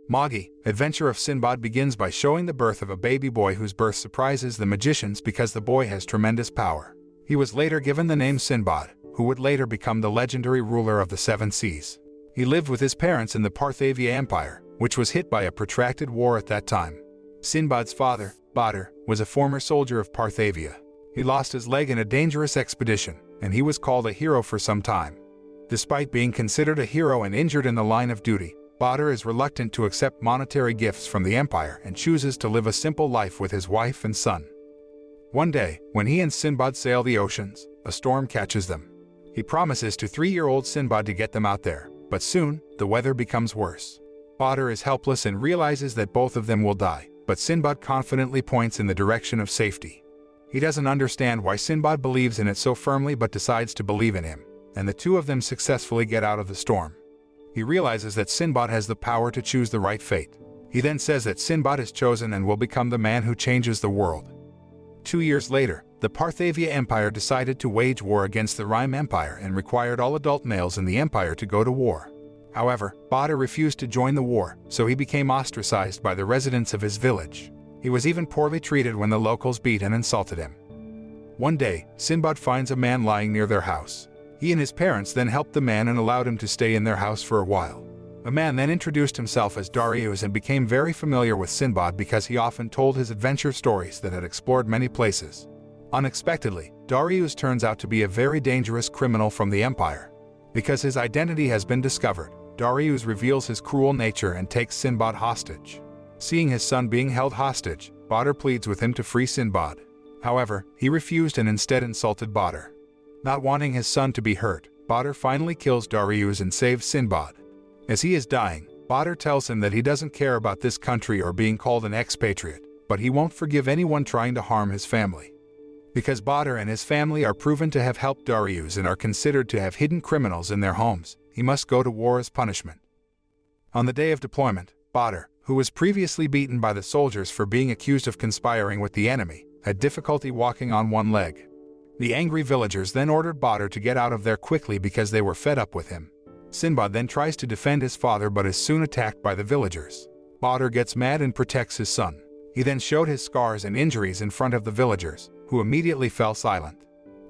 Magi, Adventure of Sinbad begins by showing the birth of a baby boy whose birth surprises the magicians because the boy has tremendous power. He was later given the name Sinbad, who would later become the legendary ruler of the Seven Seas. He lived with his parents in the Parthavia Empire, which was hit by a protracted war at that time. Sinbad's father, Badr, was a former soldier of Parthavia. He lost his leg in a dangerous expedition, and he was called a hero for some time. Despite being considered a hero and injured in the line of duty, Badr is reluctant to accept monetary gifts from the empire and chooses to live a simple life with his wife and son. One day, when he and Sinbad sail the oceans, a storm catches them. He promises to 3-year-old Sinbad to get them out there, but soon, the weather becomes worse. Badr is helpless and realizes that both of them will die, but Sinbad confidently points in the direction of safety. He doesn't understand why Sinbad believes in it so firmly but decides to believe in him, and the two of them successfully get out of the storm. He realizes that Sinbad has the power to choose the right fate. He then says that Sinbad is chosen and will become the man who changes the world. 2 years later, the Parthavia Empire decided to wage war against the Rime Empire and required all adult males in the empire to go to war. However, Badr refused to join the war, so he became ostracized by the residents of his village. He was even poorly treated when the locals beat and insulted him. One day, Sinbad finds a man lying near their house. He and his parents then helped the man and allowed him to stay in their house for a while. The man then introduced himself as Darius and became very familiar with Sinbad because he often told his adventure stories that had explored many places. Unexpectedly, Darius turns out to be a very dangerous criminal from the empire. Because his identity has been discovered, Darius reveals his cruel nature and takes Sinbad hostage. Seeing his son being held hostage, Badr pleads with him to free Sinbad. However, he refused and instead insulted Badr. Not wanting his son to be hurt, Badr finally kills Darius and saves Sinbad. As he is dying, Badr tells him that he doesn't care about this country or being called an expatriate, but he won't forgive anyone trying to harm his family. Because Badr and his family are proven to have helped Darius and are considered to have hidden criminals in their homes, he must go to war as punishment. On the day of deployment, Badr, who was previously beaten by the soldiers for being accused of conspiring with the enemy, had difficulty walking on one leg. The angry villagers then ordered Badr to get out of there quickly because they were fed up with him. Sinbad then tries to defend his father but is soon attacked by the villagers. Badr gets mad and protects his son. He then showed his scars and injuries in front of the villagers, who immediately fell silent.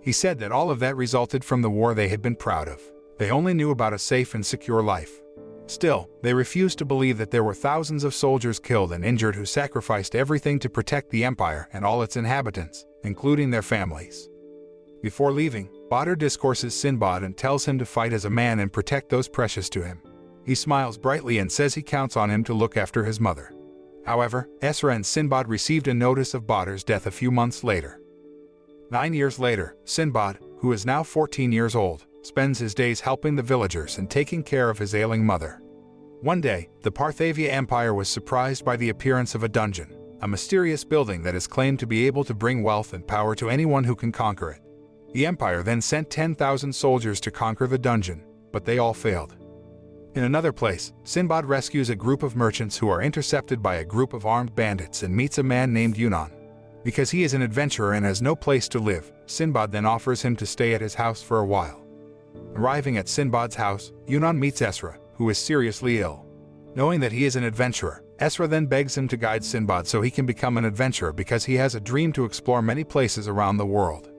He said that all of that resulted from the war they had been proud of. They only knew about a safe and secure life. Still, they refused to believe that there were thousands of soldiers killed and injured who sacrificed everything to protect the empire and all its inhabitants, including their families. Before leaving, Badr discourses Sinbad and tells him to fight as a man and protect those precious to him. He smiles brightly and says he counts on him to look after his mother. However, Esra and Sinbad received a notice of Badr's death a few months later. 9 years later, Sinbad, who is now 14 years old, spends his days helping the villagers and taking care of his ailing mother. One day, the Parthavia Empire was surprised by the appearance of a dungeon, a mysterious building that is claimed to be able to bring wealth and power to anyone who can conquer it. The empire then sent 10,000 soldiers to conquer the dungeon, but they all failed. In another place, Sinbad rescues a group of merchants who are intercepted by a group of armed bandits and meets a man named Yunnan. Because he is an adventurer and has no place to live, Sinbad then offers him to stay at his house for a while. Arriving at Sinbad's house, Yunnan meets Esra, who is seriously ill. Knowing that he is an adventurer, Esra then begs him to guide Sinbad so he can become an adventurer because he has a dream to explore many places around the world.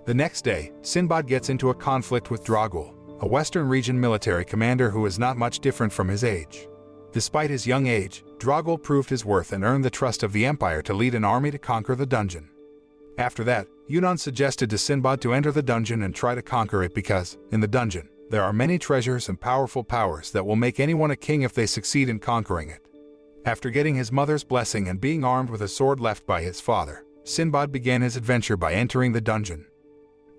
The next day, Sinbad gets into a conflict with Dragul, a Western region military commander who is not much different from his age. Despite his young age, Dragul proved his worth and earned the trust of the empire to lead an army to conquer the dungeon. After that, Yunnan suggested to Sinbad to enter the dungeon and try to conquer it because, in the dungeon, there are many treasures and powerful powers that will make anyone a king if they succeed in conquering it. After getting his mother's blessing and being armed with a sword left by his father, Sinbad began his adventure by entering the dungeon.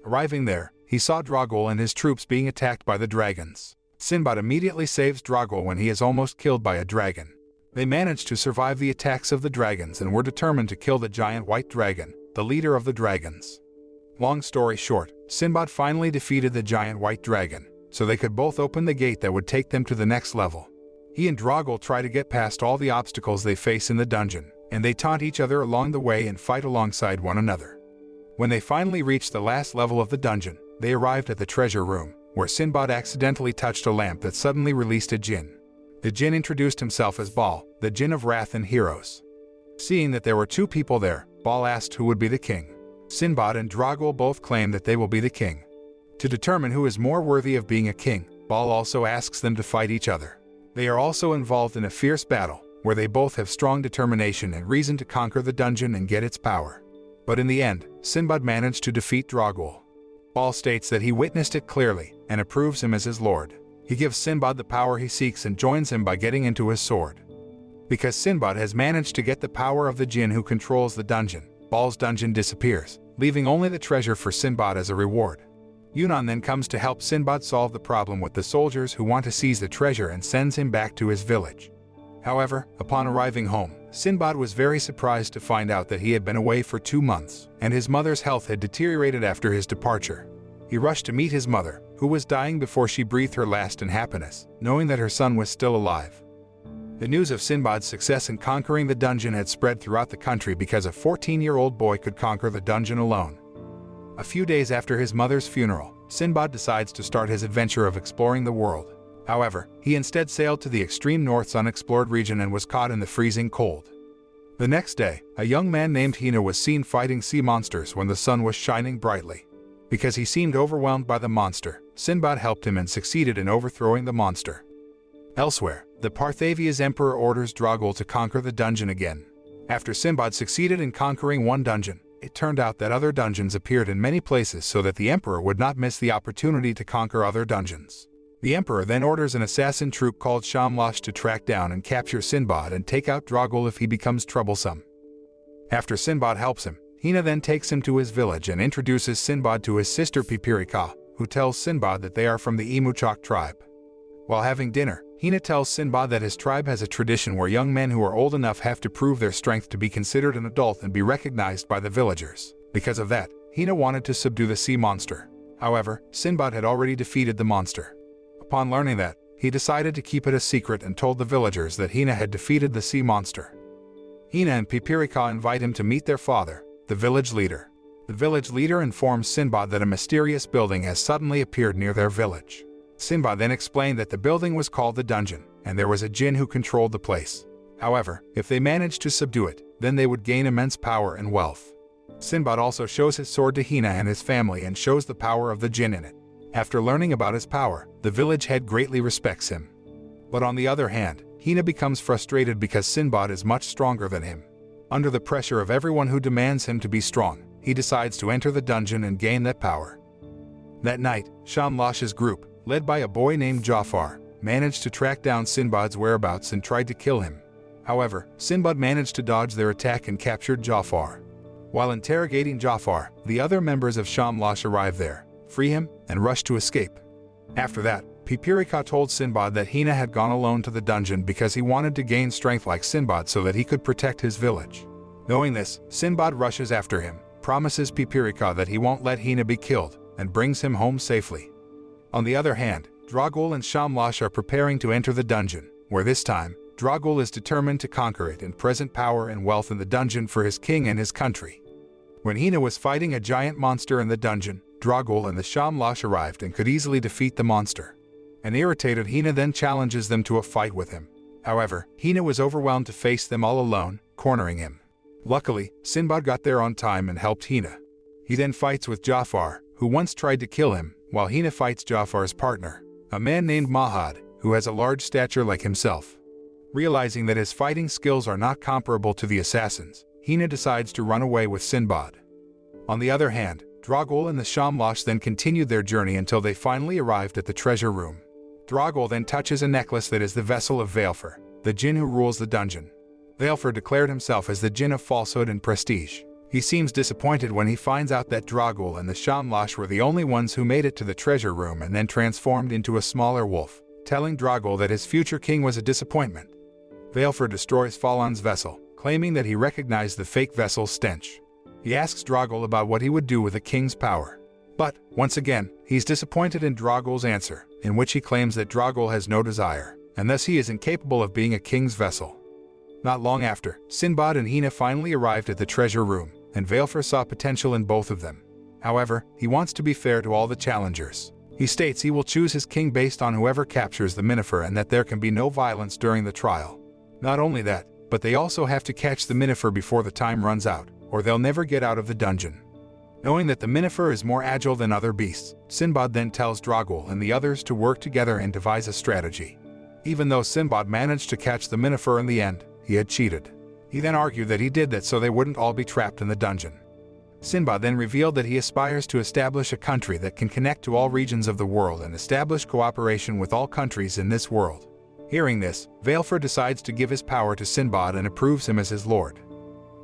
Arriving there, he saw Dragul and his troops being attacked by the dragons. Sinbad immediately saves Dragul when he is almost killed by a dragon. They managed to survive the attacks of the dragons and were determined to kill the giant white dragon, the leader of the dragons. Long story short, Sinbad finally defeated the giant white dragon, so they could both open the gate that would take them to the next level. He and Dragul try to get past all the obstacles they face in the dungeon, and they taunt each other along the way and fight alongside one another. When they finally reached the last level of the dungeon, they arrived at the treasure room, where Sinbad accidentally touched a lamp that suddenly released a Jinn. The Jinn introduced himself as Baal, the Jinn of wrath and heroes. Seeing that there were two people there, Baal asked who would be the king. Sinbad and Dragul both claim that they will be the king. To determine who is more worthy of being a king, Baal also asks them to fight each other. They are also involved in a fierce battle, where they both have strong determination and reason to conquer the dungeon and get its power. But in the end, Sinbad managed to defeat Dragul. Baal states that he witnessed it clearly and approves him as his lord. He gives Sinbad the power he seeks and joins him by getting into his sword. Because Sinbad has managed to get the power of the Jinn who controls the dungeon, Baal's dungeon disappears, leaving only the treasure for Sinbad as a reward. Yunnan then comes to help Sinbad solve the problem with the soldiers who want to seize the treasure and sends him back to his village. However, upon arriving home, Sinbad was very surprised to find out that he had been away for 2 months, and his mother's health had deteriorated after his departure. He rushed to meet his mother, who was dying before she breathed her last in happiness, knowing that her son was still alive. The news of Sinbad's success in conquering the dungeon had spread throughout the country because a 14-year-old boy could conquer the dungeon alone. A few days after his mother's funeral, Sinbad decides to start his adventure of exploring the world. However, he instead sailed to the extreme north's unexplored region and was caught in the freezing cold. The next day, a young man named Hina was seen fighting sea monsters when the sun was shining brightly. Because he seemed overwhelmed by the monster, Sinbad helped him and succeeded in overthrowing the monster. Elsewhere, the Parthavia's emperor orders Dragul to conquer the dungeon again. After Sinbad succeeded in conquering one dungeon, it turned out that other dungeons appeared in many places so that the emperor would not miss the opportunity to conquer other dungeons. The emperor then orders an assassin troop called Shamlash to track down and capture Sinbad and take out Dragul if he becomes troublesome. After Sinbad helps him, Hina then takes him to his village and introduces Sinbad to his sister Pipirika, who tells Sinbad that they are from the Imuchak tribe. While having dinner, Hina tells Sinbad that his tribe has a tradition where young men who are old enough have to prove their strength to be considered an adult and be recognized by the villagers. Because of that, Hina wanted to subdue the sea monster. However, Sinbad had already defeated the monster. Upon learning that, he decided to keep it a secret and told the villagers that Hina had defeated the sea monster. Hina and Pipirika invite him to meet their father, the village leader. The village leader informs Sinbad that a mysterious building has suddenly appeared near their village. Sinbad then explained that the building was called the dungeon, and there was a Jinn who controlled the place. However, if they managed to subdue it, then they would gain immense power and wealth. Sinbad also shows his sword to Hina and his family and shows the power of the Jinn in it. After learning about his power, the village head greatly respects him. But on the other hand, Hina becomes frustrated because Sinbad is much stronger than him. Under the pressure of everyone who demands him to be strong, he decides to enter the dungeon and gain that power. That night, Shamlash's group, led by a boy named Jafar, managed to track down Sinbad's whereabouts and tried to kill him. However, Sinbad managed to dodge their attack and captured Jafar. While interrogating Jafar, the other members of Shamlash arrive there, free him, and rush to escape. After that, Pipirika told Sinbad that Hina had gone alone to the dungeon because he wanted to gain strength like Sinbad so that he could protect his village. Knowing this, Sinbad rushes after him, promises Pipirika that he won't let Hina be killed, and brings him home safely. On the other hand, Dragul and Shamlash are preparing to enter the dungeon, where this time, Dragul is determined to conquer it and present power and wealth in the dungeon for his king and his country. When Hina was fighting a giant monster in the dungeon, Dragul and the Shamlash arrived and could easily defeat the monster. An irritated Hina then challenges them to a fight with him. However, Hina was overwhelmed to face them all alone, cornering him. Luckily, Sinbad got there on time and helped Hina. He then fights with Jafar, who once tried to kill him, while Hina fights Jafar's partner, a man named Mahad, who has a large stature like himself. Realizing that his fighting skills are not comparable to the assassins, Hina decides to run away with Sinbad. On the other hand, Dragul and the Shamlash then continued their journey until they finally arrived at the treasure room. Dragul then touches a necklace that is the vessel of Vaelfer, the Jinn who rules the dungeon. Vaelfer declared himself as the Jinn of falsehood and prestige. He seems disappointed when he finds out that Dragul and the Shamlash were the only ones who made it to the treasure room and then transformed into a smaller wolf, telling Dragul that his future king was a disappointment. Vaelfer destroys Falon's vessel, claiming that he recognized the fake vessel's stench. He asks Dragul about what he would do with a king's power. But, once again, he's disappointed in Dragul's answer, in which he claims that Dragul has no desire, and thus he is incapable of being a king's vessel. Not long after, Sinbad and Hina finally arrived at the treasure room, and Vaelfer saw potential in both of them. However, he wants to be fair to all the challengers. He states he will choose his king based on whoever captures the minifer and that there can be no violence during the trial. Not only that, but they also have to catch the minifer before the time runs out, or they'll never get out of the dungeon. Knowing that the minifer is more agile than other beasts, Sinbad then tells Dragul and the others to work together and devise a strategy. Even though Sinbad managed to catch the minifer in the end, he had cheated. He then argued that he did that so they wouldn't all be trapped in the dungeon. Sinbad then revealed that he aspires to establish a country that can connect to all regions of the world and establish cooperation with all countries in this world. Hearing this, Valefor decides to give his power to Sinbad and approves him as his lord.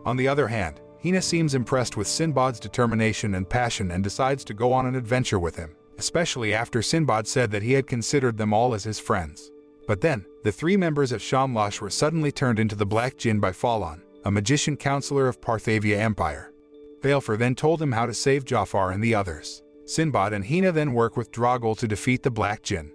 On the other hand, Hina seems impressed with Sinbad's determination and passion and decides to go on an adventure with him, especially after Sinbad said that he had considered them all as his friends. But then, the 3 members of Shamlash were suddenly turned into the Black Jinn by Falon, a magician counselor of Parthavia Empire. Valefor then told him how to save Jafar and the others. Sinbad and Hina then work with Dragul to defeat the Black Jinn.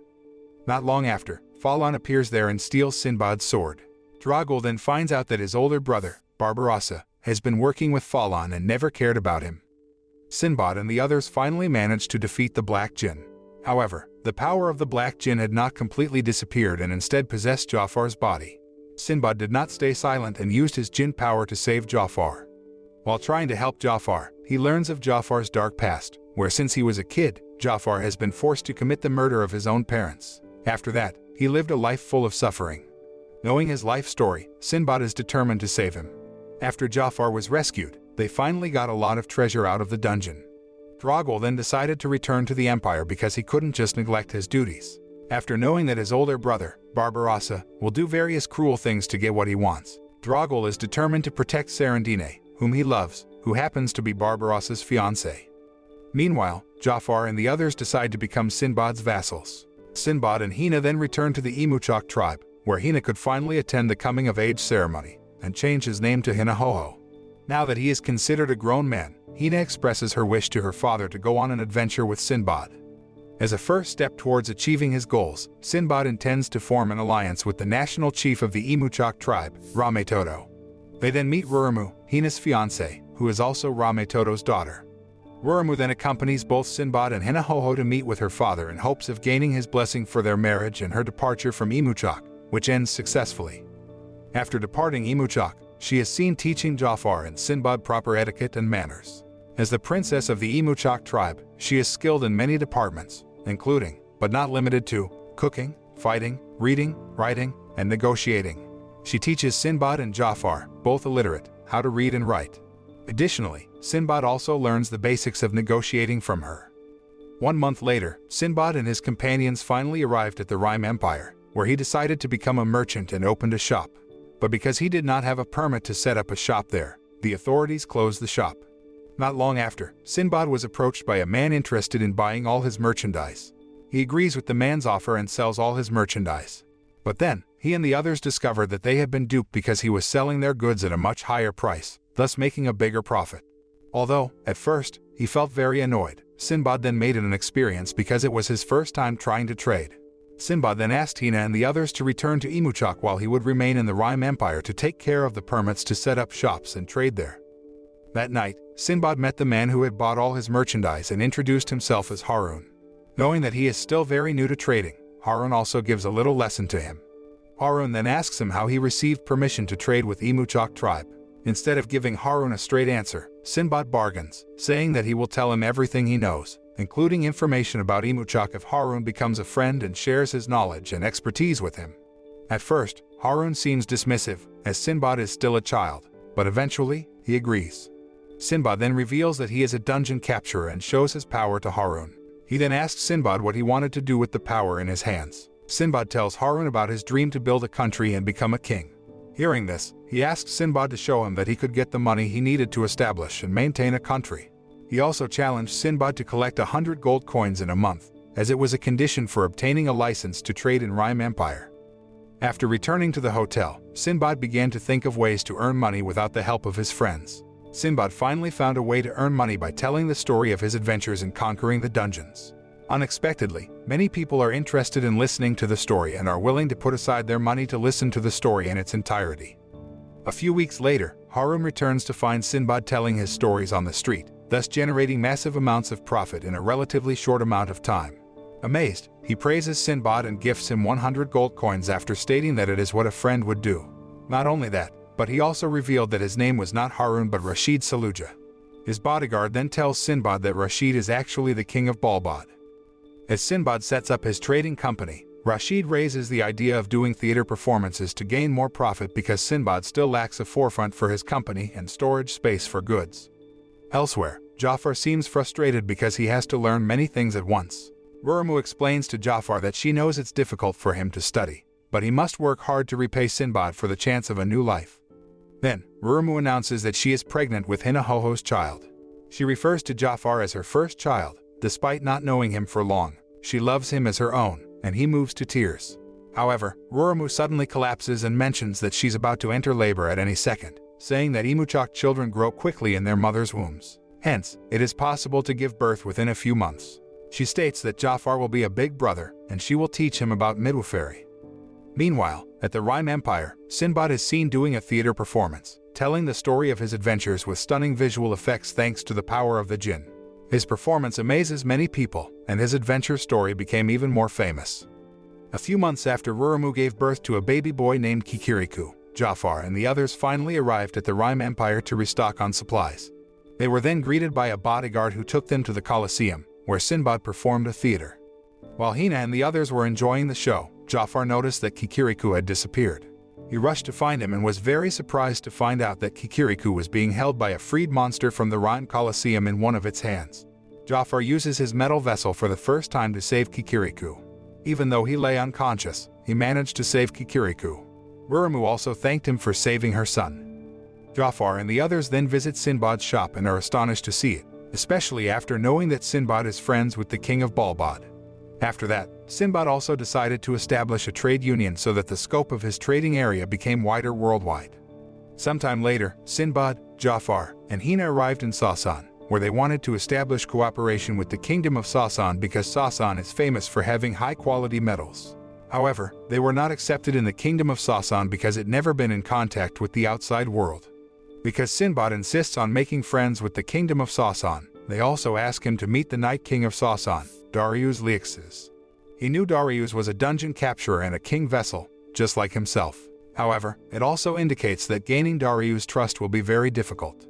Not long after, Falon appears there and steals Sinbad's sword. Dragul then finds out that his older brother, Barbarossa, has been working with Falon and never cared about him. Sinbad and the others finally managed to defeat the Black Jinn. However, the power of the Black Jinn had not completely disappeared and instead possessed Jafar's body. Sinbad did not stay silent and used his Jinn power to save Jafar. While trying to help Jafar, he learns of Jafar's dark past, where since he was a kid, Jafar has been forced to commit the murder of his own parents. After that, he lived a life full of suffering. Knowing his life story, Sinbad is determined to save him. After Jafar was rescued, they finally got a lot of treasure out of the dungeon. Dragul then decided to return to the Empire because he couldn't just neglect his duties. After knowing that his older brother, Barbarossa, will do various cruel things to get what he wants, Dragul is determined to protect Serendine, whom he loves, who happens to be Barbarossa's fiancée. Meanwhile, Jafar and the others decide to become Sinbad's vassals. Sinbad and Hina then return to the Imuchak tribe, where Hina could finally attend the coming-of-age ceremony, and change his name to Hinahoho. Now that he is considered a grown man, Hina expresses her wish to her father to go on an adventure with Sinbad. As a first step towards achieving his goals, Sinbad intends to form an alliance with the national chief of the Imuchak tribe, Rametodo. They then meet Ruramu, Hina's fiancée, who is also Rametodo's daughter. Ruramu then accompanies both Sinbad and Hinahoho to meet with her father in hopes of gaining his blessing for their marriage and her departure from Imuchak, which ends successfully. After departing Imuchak, she is seen teaching Jafar and Sinbad proper etiquette and manners. As the princess of the Imuchak tribe, she is skilled in many departments, including, but not limited to, cooking, fighting, reading, writing, and negotiating. She teaches Sinbad and Jafar, both illiterate, how to read and write. Additionally, Sinbad also learns the basics of negotiating from her. 1 month later, Sinbad and his companions finally arrived at the Rime Empire, where he decided to become a merchant and opened a shop. But because he did not have a permit to set up a shop there, the authorities closed the shop. Not long after, Sinbad was approached by a man interested in buying all his merchandise. He agrees with the man's offer and sells all his merchandise. But then, he and the others discovered that they had been duped because he was selling their goods at a much higher price, thus making a bigger profit. Although, at first, he felt very annoyed, Sinbad then made it an experience because it was his first time trying to trade. Sinbad then asked Hina and the others to return to Imuchak while he would remain in the Rime Empire to take care of the permits to set up shops and trade there. That night, Sinbad met the man who had bought all his merchandise and introduced himself as Harun. Knowing that he is still very new to trading, Harun also gives a little lesson to him. Harun then asks him how he received permission to trade with Imuchak tribe. Instead of giving Harun a straight answer, Sinbad bargains, saying that he will tell him everything he knows, including information about Imuchak if Harun becomes a friend and shares his knowledge and expertise with him. At first, Harun seems dismissive, as Sinbad is still a child, but eventually, he agrees. Sinbad then reveals that he is a dungeon capturer and shows his power to Harun. He then asks Sinbad what he wanted to do with the power in his hands. Sinbad tells Harun about his dream to build a country and become a king. Hearing this, he asks Sinbad to show him that he could get the money he needed to establish and maintain a country. He also challenged Sinbad to collect 100 gold coins in a month, as it was a condition for obtaining a license to trade in Rime Empire. After returning to the hotel, Sinbad began to think of ways to earn money without the help of his friends. Sinbad finally found a way to earn money by telling the story of his adventures in conquering the dungeons. Unexpectedly, many people are interested in listening to the story and are willing to put aside their money to listen to the story in its entirety. A few weeks later, Harun returns to find Sinbad telling his stories on the street, thus generating massive amounts of profit in a relatively short amount of time. Amazed, he praises Sinbad and gifts him 100 gold coins after stating that it is what a friend would do. Not only that, but he also revealed that his name was not Harun but Rashid Saluja. His bodyguard then tells Sinbad that Rashid is actually the king of Balbad. As Sinbad sets up his trading company, Rashid raises the idea of doing theater performances to gain more profit because Sinbad still lacks a forefront for his company and storage space for goods. Elsewhere, Jafar seems frustrated because he has to learn many things at once. Ruramu explains to Jafar that she knows it's difficult for him to study, but he must work hard to repay Sinbad for the chance of a new life. Then, Ruramu announces that she is pregnant with Hinahoho's child. She refers to Jafar as her first child, despite not knowing him for long. She loves him as her own, and he moves to tears. However, Ruramu suddenly collapses and mentions that she's about to enter labor at any second, saying that Imuchak children grow quickly in their mother's wombs. Hence, it is possible to give birth within a few months. She states that Jafar will be a big brother, and she will teach him about midwifery. Meanwhile, at the Rime Empire, Sinbad is seen doing a theater performance, telling the story of his adventures with stunning visual effects thanks to the power of the Jinn. His performance amazes many people, and his adventure story became even more famous. A few months after Ruramu gave birth to a baby boy named Kikiriku, Jafar and the others finally arrived at the Rime Empire to restock on supplies. They were then greeted by a bodyguard who took them to the Colosseum, where Sinbad performed a theater. While Hina and the others were enjoying the show, Jafar noticed that Kikiriku had disappeared. He rushed to find him and was very surprised to find out that Kikiriku was being held by a freed monster from the Rhine Colosseum in one of its hands. Jafar uses his metal vessel for the first time to save Kikiriku. Even though he lay unconscious, he managed to save Kikiriku. Ruramu also thanked him for saving her son. Jafar and the others then visit Sinbad's shop and are astonished to see it, especially after knowing that Sinbad is friends with the king of Balbad. After that, Sinbad also decided to establish a trade union so that the scope of his trading area became wider worldwide. Sometime later, Sinbad, Jafar, and Hina arrived in Sasan, where they wanted to establish cooperation with the kingdom of Sasan because Sasan is famous for having high-quality metals. However, they were not accepted in the kingdom of Sasan because it never been in contact with the outside world. Because Sinbad insists on making friends with the kingdom of Sasan, they also ask him to meet the Night King of Sasan, Darius Leixis. He knew Darius was a dungeon capturer and a king vessel, just like himself. However, it also indicates that gaining Darius' trust will be very difficult.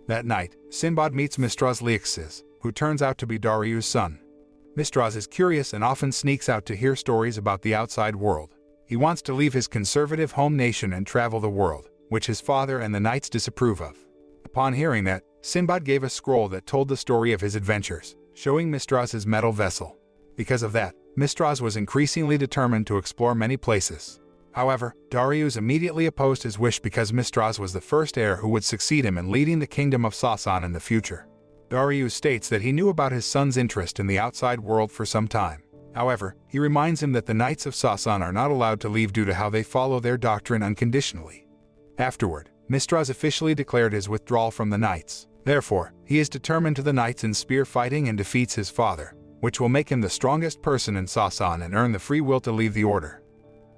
That night, Sinbad meets Mistras Leixis, who turns out to be Darius' son. Mistras is curious and often sneaks out to hear stories about the outside world. He wants to leave his conservative home nation and travel the world, which his father and the knights disapprove of. Upon hearing that, Sinbad gave a scroll that told the story of his adventures, showing Mistras his metal vessel. Because of that, Mistras was increasingly determined to explore many places. However, Darius immediately opposed his wish because Mistras was the first heir who would succeed him in leading the kingdom of Sasan in the future. Darius states that he knew about his son's interest in the outside world for some time. However, he reminds him that the knights of Sasan are not allowed to leave due to how they follow their doctrine unconditionally. Afterward, Mistras officially declared his withdrawal from the knights. Therefore, he is determined to the knights in spear fighting and defeats his father, which will make him the strongest person in Sasan and earn the free will to leave the order.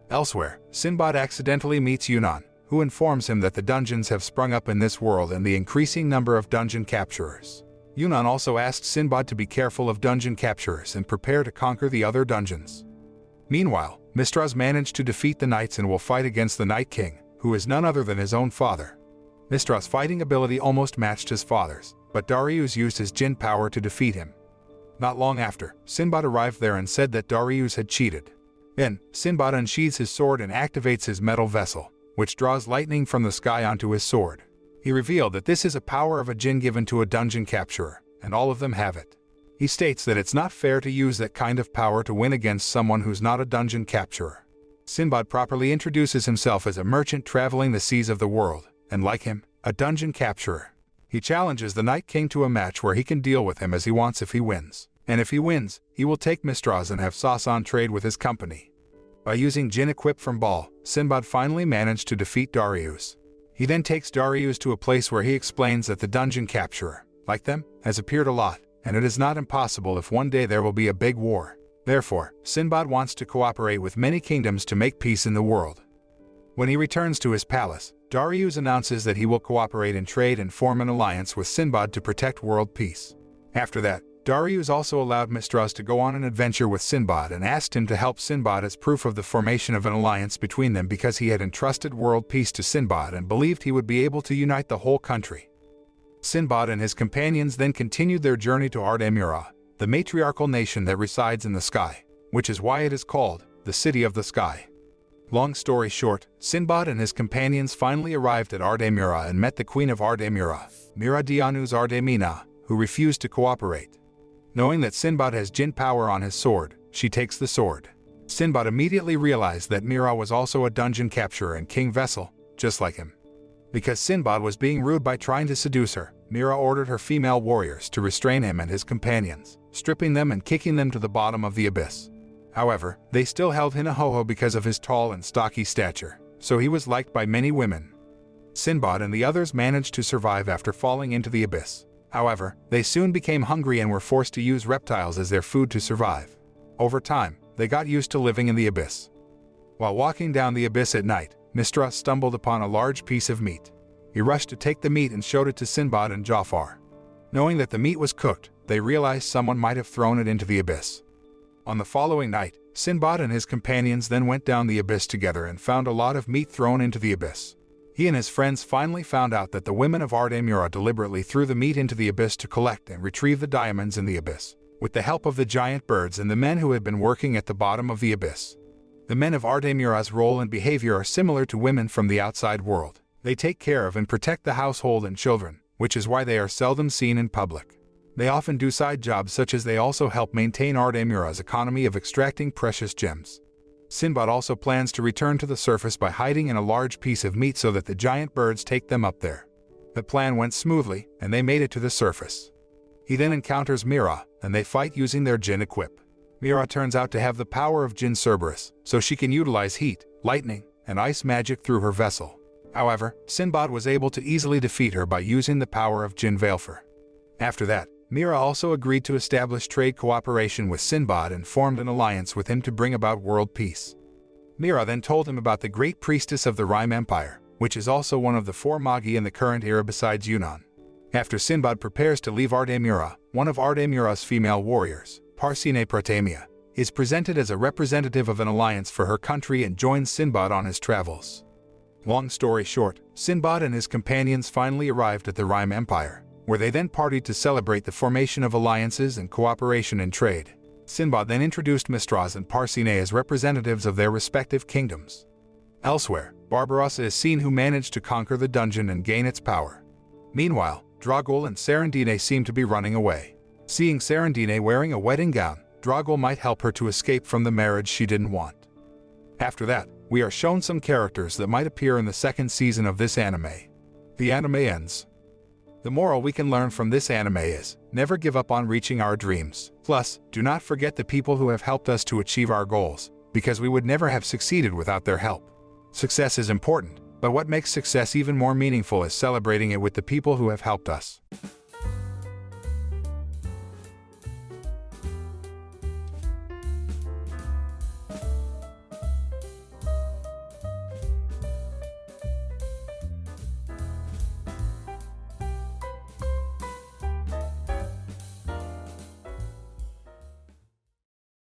Elsewhere, Sinbad accidentally meets Yunnan, who informs him that the dungeons have sprung up in this world and the increasing number of dungeon capturers. Yunnan also asks Sinbad to be careful of dungeon capturers and prepare to conquer the other dungeons. Meanwhile, Mistras managed to defeat the knights and will fight against the Night King, who is none other than his own father. Mistras' fighting ability almost matched his father's, but Darius used his Jinn power to defeat him. Not long after, Sinbad arrived there and said that Darius had cheated. Then, Sinbad unsheathes his sword and activates his metal vessel, which draws lightning from the sky onto his sword. He revealed that this is a power of a Jinn given to a dungeon capturer, and all of them have it. He states that it's not fair to use that kind of power to win against someone who's not a dungeon capturer. Sinbad properly introduces himself as a merchant traveling the seas of the world, and like him, a dungeon capturer. He challenges the Night King to a match where he can deal with him as he wants if he wins. And if he wins, he will take Mistras and have Sasan trade with his company. By using Jinn equipped from Baal, Sinbad finally managed to defeat Darius. He then takes Darius to a place where he explains that the dungeon capturer, like them, has appeared a lot, and it is not impossible if one day there will be a big war. Therefore, Sinbad wants to cooperate with many kingdoms to make peace in the world. When he returns to his palace, Darius announces that he will cooperate in trade and form an alliance with Sinbad to protect world peace. After that, Darius also allowed Mistras to go on an adventure with Sinbad and asked him to help Sinbad as proof of the formation of an alliance between them because he had entrusted world peace to Sinbad and believed he would be able to unite the whole country. Sinbad and his companions then continued their journey to Ardamura, the matriarchal nation that resides in the sky, which is why it is called the City of the Sky. Long story short, Sinbad and his companions finally arrived at Ardamura and met the Queen of Ardamura, Miradianu's Ardamina, who refused to cooperate. Knowing that Sinbad has Jinn power on his sword, she takes the sword. Sinbad immediately realized that Mira was also a dungeon capturer and king vessel, just like him. Because Sinbad was being rude by trying to seduce her, Mira ordered her female warriors to restrain him and his companions, stripping them and kicking them to the bottom of the abyss. However, they still held Hinahoho because of his tall and stocky stature, so he was liked by many women. Sinbad and the others managed to survive after falling into the abyss. However, they soon became hungry and were forced to use reptiles as their food to survive. Over time, they got used to living in the abyss. While walking down the abyss at night, Mistras stumbled upon a large piece of meat. He rushed to take the meat and showed it to Sinbad and Jafar. Knowing that the meat was cooked, they realized someone might have thrown it into the abyss. On the following night, Sinbad and his companions then went down the abyss together and found a lot of meat thrown into the abyss. He and his friends finally found out that the women of Ardamura deliberately threw the meat into the abyss to collect and retrieve the diamonds in the abyss, with the help of the giant birds and the men who had been working at the bottom of the abyss. The men of Ardamura's role and behavior are similar to women from the outside world. They take care of and protect the household and children, which is why they are seldom seen in public. They often do side jobs such as they also help maintain Ardamura's economy of extracting precious gems. Sinbad also plans to return to the surface by hiding in a large piece of meat so that the giant birds take them up there. The plan went smoothly, and they made it to the surface. He then encounters Mira, and they fight using their Jinn equip. Mira turns out to have the power of Jinn Cerberus, so she can utilize heat, lightning, and ice magic through her vessel. However, Sinbad was able to easily defeat her by using the power of Jinn Veilfer. After that, Mira also agreed to establish trade cooperation with Sinbad and formed an alliance with him to bring about world peace. Mira then told him about the great priestess of the Rime Empire, which is also one of the 4 Magi in the current era besides Yunnan. After Sinbad prepares to leave Ardamura, one of Ardamura's female warriors, Parsine Pratamia, is presented as a representative of an alliance for her country and joins Sinbad on his travels. Long story short, Sinbad and his companions finally arrived at the Rime Empire, where they then partied to celebrate the formation of alliances and cooperation in trade. Sinbad then introduced Mistras and Parsine as representatives of their respective kingdoms. Elsewhere, Barbarossa is seen who managed to conquer the dungeon and gain its power. Meanwhile, Dragul and Serendine seem to be running away. Seeing Serendine wearing a wedding gown, Dragul might help her to escape from the marriage she didn't want. After that, we are shown some characters that might appear in the 2nd season of this anime. The anime ends. The moral we can learn from this anime is, never give up on reaching our dreams. Plus, do not forget the people who have helped us to achieve our goals, because we would never have succeeded without their help. Success is important, but what makes success even more meaningful is celebrating it with the people who have helped us.